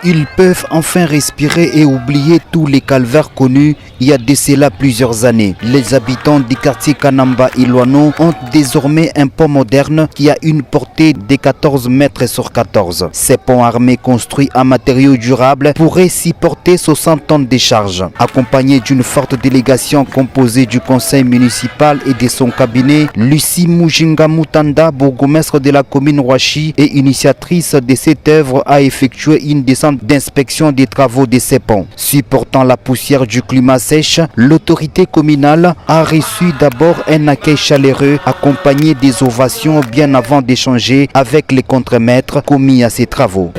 Ils peuvent enfin respirer et oublier tous les calvaires connus il y a de cela plusieurs années. Les habitants du quartier Kanamba et Loano ont désormais un pont moderne qui a une portée de 14 mètres sur 14. Ces ponts armés construits en matériaux durables pourraient s'y porter 60 tonnes de charge. Accompagnés d'une forte délégation composée du conseil municipal et de son cabinet, Lucie Mujinga Mutanda, bourgmestre de la commune Roachi et initiatrice de cette œuvre, a effectué une descente d'inspection des travaux de ces ponts. Supportant la poussière du climat sèche, l'autorité communale a reçu d'abord un accueil chaleureux accompagné des ovations bien avant d'échanger avec les contremaîtres commis à ces travaux.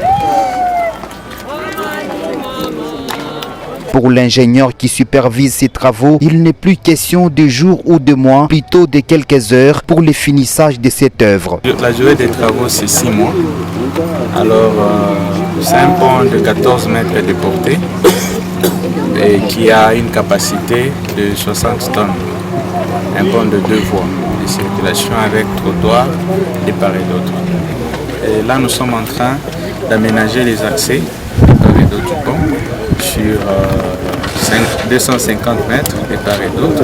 Pour l'ingénieur qui supervise ces travaux, il n'est plus question de jours ou de mois, plutôt de quelques heures pour le finissage de cette œuvre. La durée des travaux, c'est 6 mois. Alors, c'est un pont de 14 mètres de portée et qui a une capacité de 60 tonnes. Un pont de 2 voies de circulation avec trottoir de part et d'autre. Et là, nous sommes en train d'aménager les accès de part et d'autre du pont sur 250 mètres de part et d'autre.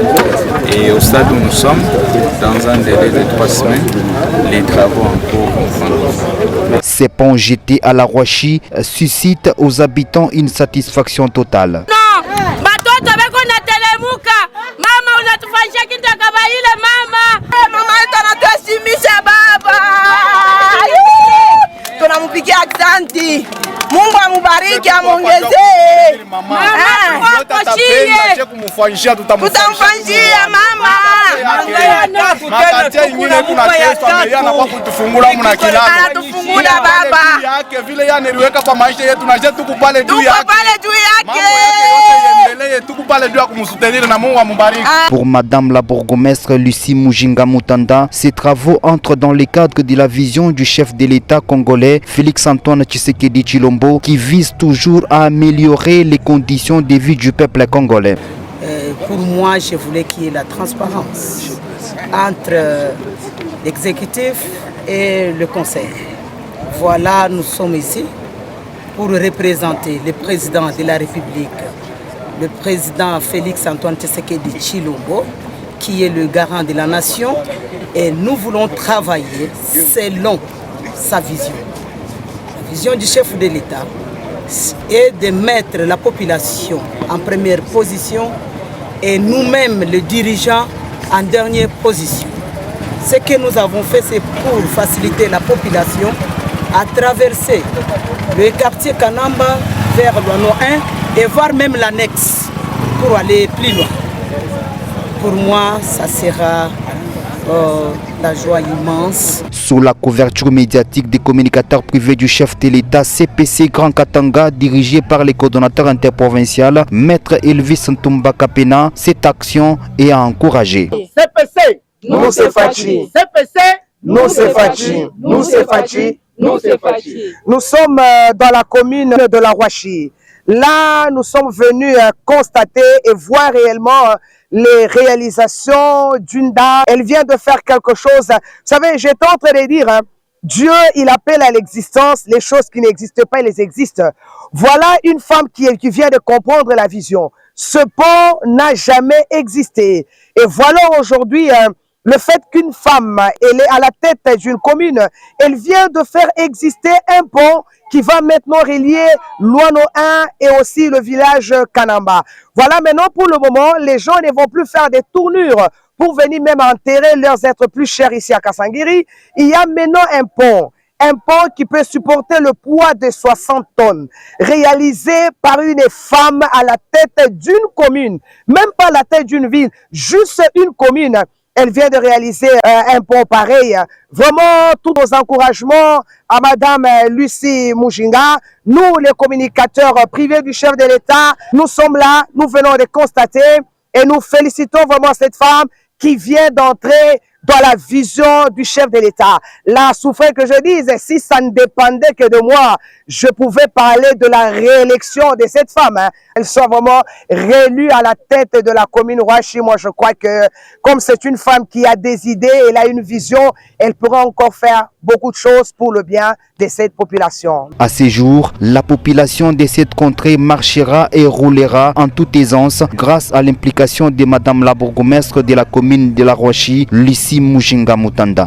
Et au stade où nous sommes, dans un délai de 3 semaines, les travaux en cours vont prendre. Ces ponts jetés à la Roachi suscitent aux habitants une satisfaction totale. Mungu amubariki, amuongezee. Tutamfanyia mama. Anatufungula baba. Pour Madame la bourgmestre Lucie Mujinga Mutanda, ces travaux entrent dans le cadre de la vision du chef de l'État congolais Félix Antoine Tshisekedi Tshilombo, qui vise toujours à améliorer les conditions de vie du peuple congolais. Pour moi, je voulais qu'il y ait la transparence entre l'exécutif et le conseil. Voilà, nous sommes ici pour représenter le président de la République, le président Félix Antoine Tshisekedi Tshilombo, qui est le garant de la nation, et nous voulons travailler selon sa vision. La vision du chef de l'État est de mettre la population en première position et nous-mêmes, les dirigeants, en dernière position. Ce que nous avons fait, c'est pour faciliter la population à traverser le quartier Kanamba vers Loano 1 et voir même l'annexe pour aller plus loin. Pour moi, ça sera la joie immense. Sous la couverture médiatique des communicateurs privés du chef de l'État CPC Grand Katanga, dirigé par le coordonnateur interprovincial Maître Elvis Ntumba Kapena, cette action est à encourager. CPC, nous c'est Fachi. CPC, nous c'est Fachi. Nous c'est Fachi. Nous c'est Fachi. Nous sommes dans la commune de la Roachi. Là, nous sommes venus constater et voir réellement les réalisations d'une dame. Elle vient de faire quelque chose. Vous savez, j'étais en train de dire, Dieu, il appelle à l'existence les choses qui n'existent pas, elles existent. Voilà une femme qui vient de comprendre la vision. Ce pont n'a jamais existé. Et voilà aujourd'hui le fait qu'une femme, elle est à la tête d'une commune, elle vient de faire exister un pont qui va maintenant relier Loano 1 et aussi le village Kanamba. Voilà, maintenant pour le moment, les gens ne vont plus faire des tournures pour venir même enterrer leurs êtres plus chers ici à Kasangiri. Il y a maintenant un pont qui peut supporter le poids de 60 tonnes, réalisé par une femme à la tête d'une commune, même pas la tête d'une ville, juste une commune. Elle vient de réaliser un pont pareil. Vraiment, tous nos encouragements à Madame Lucie Mujinga. Nous, les communicateurs privés du chef de l'État, nous sommes là, nous venons de constater et nous félicitons vraiment cette femme qui vient d'entrer dans la vision du chef de l'État. Là, souffrait que je dise, si ça ne dépendait que de moi, je pouvais parler de la réélection de cette femme. Hein. Elle soit vraiment réélue à la tête de la commune Rouachi. Moi, je crois que comme c'est une femme qui a des idées, elle a une vision, elle pourra encore faire beaucoup de choses pour le bien de cette population. À ces jours, la population de cette contrée marchera et roulera en toute aisance grâce à l'implication de Madame la bourgmestre de la commune de la Rouachi, Lucie Mujinga Mutanda.